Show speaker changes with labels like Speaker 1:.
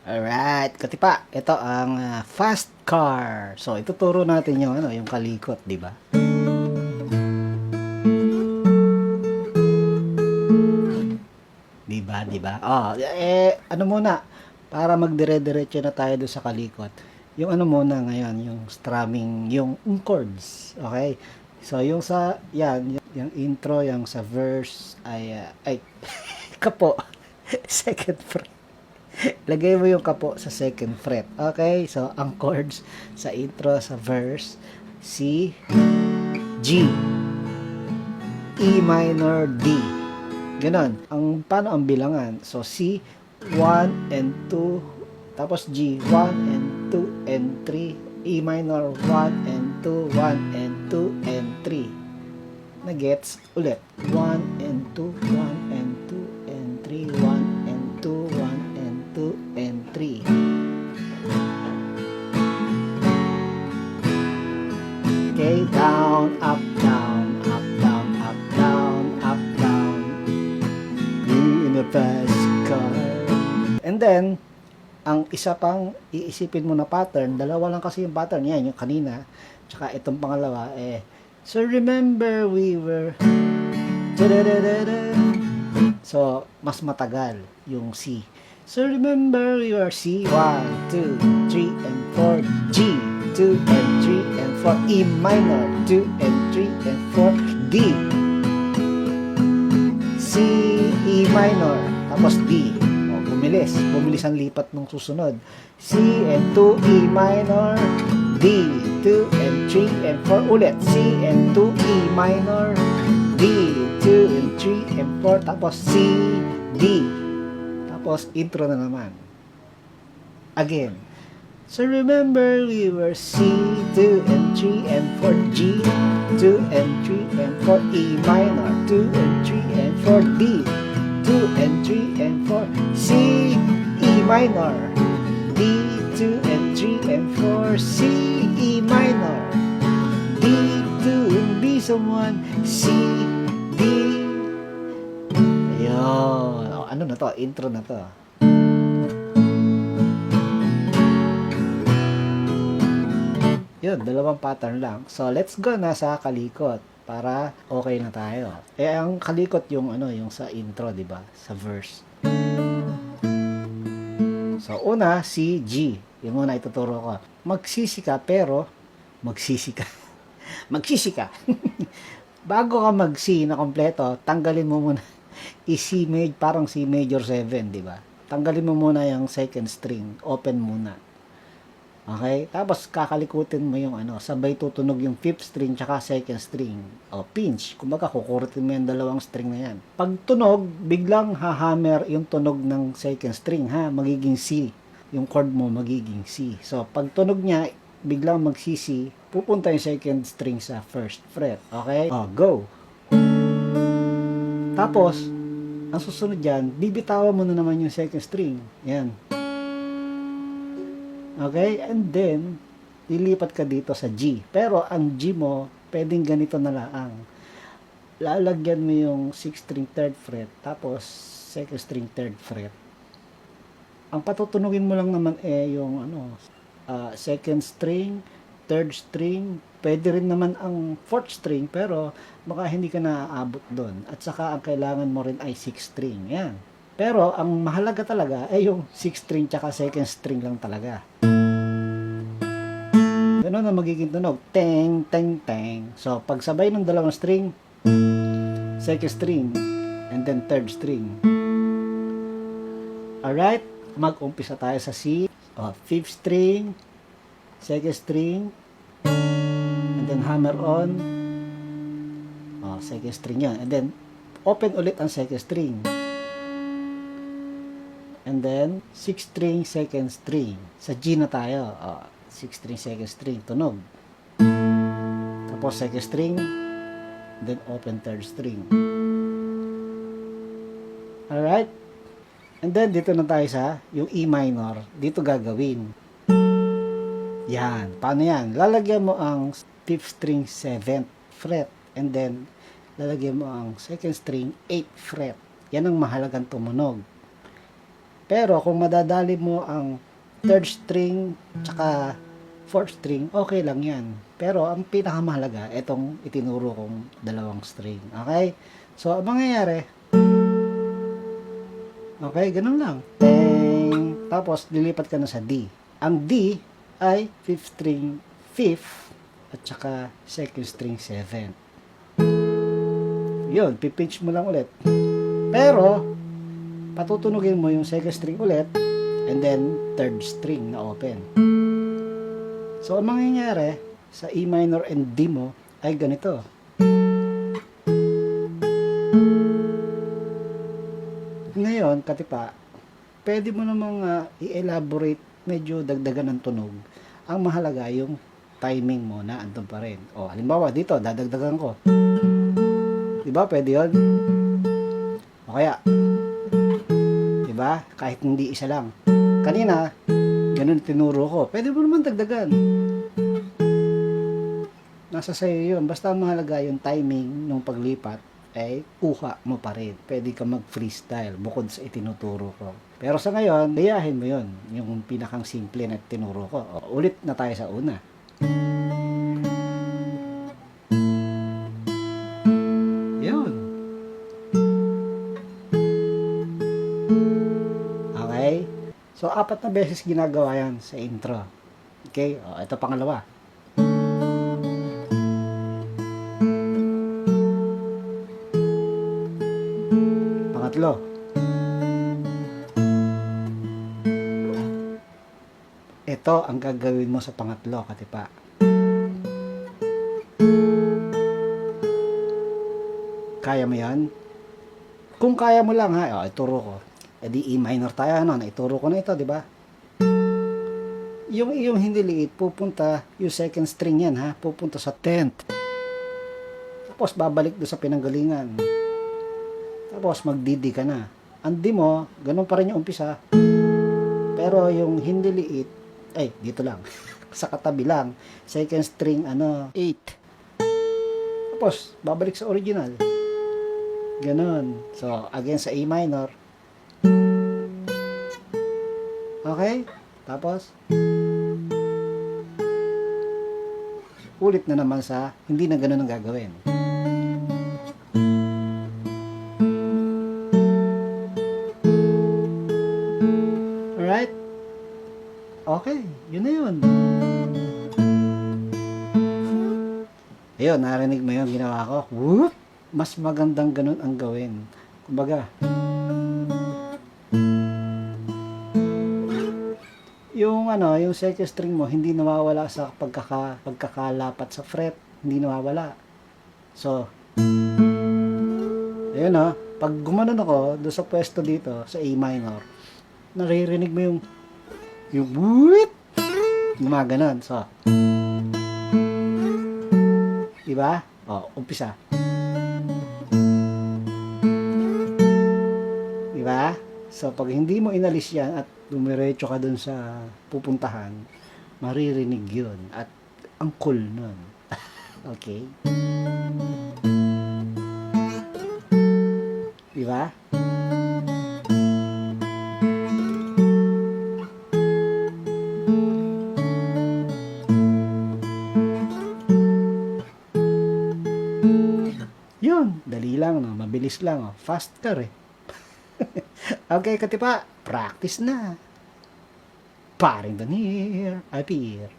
Speaker 1: Alright, katipa, ito ang fast car. So, ituturo natin yung yung kalikot, di ba? Di ba? Ano muna, para magdire-diretso na tayo doon sa kalikot. Yung ano muna ngayon, yung strumming, yung chords. Okay? So, yung sa, yan, yung intro, yung sa verse, ay, kapo, second fret. Lagay mo yung kapo sa second fret. Okay? So, ang chords sa intro, sa verse, C, G, E minor, D. Ganon. Paano ang bilangan? So, C, 1 and 2, tapos G, 1 and 2 and 3, E minor, 1 and 2, 1 and 2 and 3. Na-gets? Ulit. 1 and 2, 1 and 2 and 3, 1 and 2, 1 and 2 and 3. Okay, down, up, down, up, down, up, down, up, down. You in the fast car. And then, ang isa pang iisipin mo na pattern, dalawa lang kasi yung pattern, yan, yung kanina, tsaka itong pangalawa, so remember we were, so, mas matagal yung C. So remember we were C, 1, 2, 3, and 4, G, 2 and 3 and 4, E minor, 2 and 3 and 4, D, C, E minor, tapos D. Bumilis ang lipat ng susunod. C and 2, E minor, D, 2 and 3 and 4 ulit. C and 2, E minor, D, 2 and 3 and 4, tapos C, D. Tapos intro na naman. Again. So remember we were C, 2 and 3 and 4, G, 2 and 3 and 4, E minor, 2 and 3 and 4, D, 2 and 3 and 4, C, E minor, D, 2 and 3 and 4, C, E minor, D, 2 and B, someone, C, D. Ayun. Ano na to? Intro na to. Yun, dalawang pattern lang. So, let's go na sa kalikot para okay na tayo. Ang kalikot yung yung sa intro, 'di ba? Sa verse. So, una si G. Yung muna ituturo ko. Magsisi ka pero magsisi ka. Magsisi ka. Bago ka mag-C na kompleto, tanggalin mo muna i-C major, parang C major 7, 'di ba? Tanggalin mo muna yung second string, open muna. Okay? Tapos kakalikutin mo yung sabay tutunog yung fifth string tsaka second string. O pinch. Kumbaga kukurutin mo yung dalawang string na yan. Pag tunog, biglang hahammer yung tunog ng second string ha. Magiging C. Yung chord mo magiging C. So pag tunog niya, biglang mag-C, pupunta yung second string sa first fret. Okay? O, go. Tapos, ang susunod dyan, bibitawan mo na naman yung second string. Yan. Okay? And then, lilipat ka dito sa G. Pero, ang G mo, pwedeng ganito na lang. Lalagyan mo yung 6th string 3rd fret, tapos 2nd string 3rd fret. Ang patutunugin mo lang naman yung 2nd string, 3rd string, pwede rin naman ang 4th string, pero baka hindi ka naaabot doon. At saka, ang kailangan mo rin ay 6th string. Yan. Pero, ang mahalaga talaga ay yung 6th string tsaka 2nd string lang talaga. Ganun na magiging tunog. Teng, teng, teng. So, pagsabay ng dalawang string, second string, and then third string. Alright? Mag-umpisa tayo sa C. Fifth string, second string, and then hammer on. Second string yan. And then, open ulit ang second string. And then, 6th string, second string. Sa G na tayo. 6th string, second string. Tunog. Tapos, second string. Then, open third string. Alright? And then, dito na tayo sa yung E minor. Dito gagawin. Yan. Paano yan? Lalagyan mo ang 5th string, 7th fret. And then, lalagyan mo ang second string, 8th fret. Yan ang mahalagang tumunog. Pero kung madadali mo ang third string tsaka fourth string, okay lang yan. Pero ang pinakamahalaga, itong itinuro kong dalawang string. Okay? So, ang mangyayari, okay, ganun lang. Teng. Tapos, lilipat ka na sa D. Ang D ay fifth string 5th at saka second string 7th. Yun, pipitch mo lang ulit. Pero, patutunugin mo yung second string ulit and then third string na open. So, ang mangyayari sa E minor and D mo ay ganito. Ngayon, katipa, pwede mo namang i-elaborate, medyo dagdagan ng tunog. Ang mahalaga yung timing mo na andun pa rin. O, halimbawa, dito, dadagdagan ko. Diba? Pwede yun? O kaya, diba? Kahit hindi isa lang. Kanina, ganun tinuro ko. Pwede mo naman dagdagan. Nasa sayo yun. Basta mahalaga yung timing ng paglipat, ay kuha mo pa rin. Pwede ka mag-freestyle bukod sa itinuturo ko. Pero sa ngayon, gayahin mo yun. Yung pinakang simple na tinuro ko. O, ulit na tayo sa una. Yun. Okay? So, 4 na beses ginagawa yan sa intro. Okay? O, ito pangalawa. Pangatlo. Ito ang gagawin mo sa pangatlo, katipa. Kaya mo yan? Kung kaya mo lang ha, ituro ko. E di E minor tayo, ano, naituro ko na ito, di ba? Yung iyong hindi liit, pupunta, yung second string yan ha, pupunta sa 10th. Tapos babalik doon sa pinanggalingan. Tapos magdidi ka na. Ang di mo, ganun pa rin yung umpisa. Pero yung hindi liit, ay, dito lang. Sa katabi lang. Second string, 8. Tapos, babalik sa original. Ganon. So, again sa A minor. Okay? Tapos, ulit na naman sa, hindi na ganon ang gagawin. Alright? Okay, yun na yun. Ayun, narinig mo yung ginawa ko. Whoop! Mas magandang ganun ang gawin. Kumbaga, yung second string mo, hindi nawawala sa pagkakalapat sa fret. Hindi nawawala. So, ayun pag gumanon ako, doon sa pwesto dito, sa A minor, naririnig mo yung whoop! Gumaganon. So, diba? O, umpisa. Diba? So, pag hindi mo inalis yan at dumiretso ka dun sa pupuntahan, maririnig yun. At ang cool nun. Okay? Diba? Yun, dali lang, mabilis lang, fast car eh. Okay, katipa, practice na. Paring Don here, appear.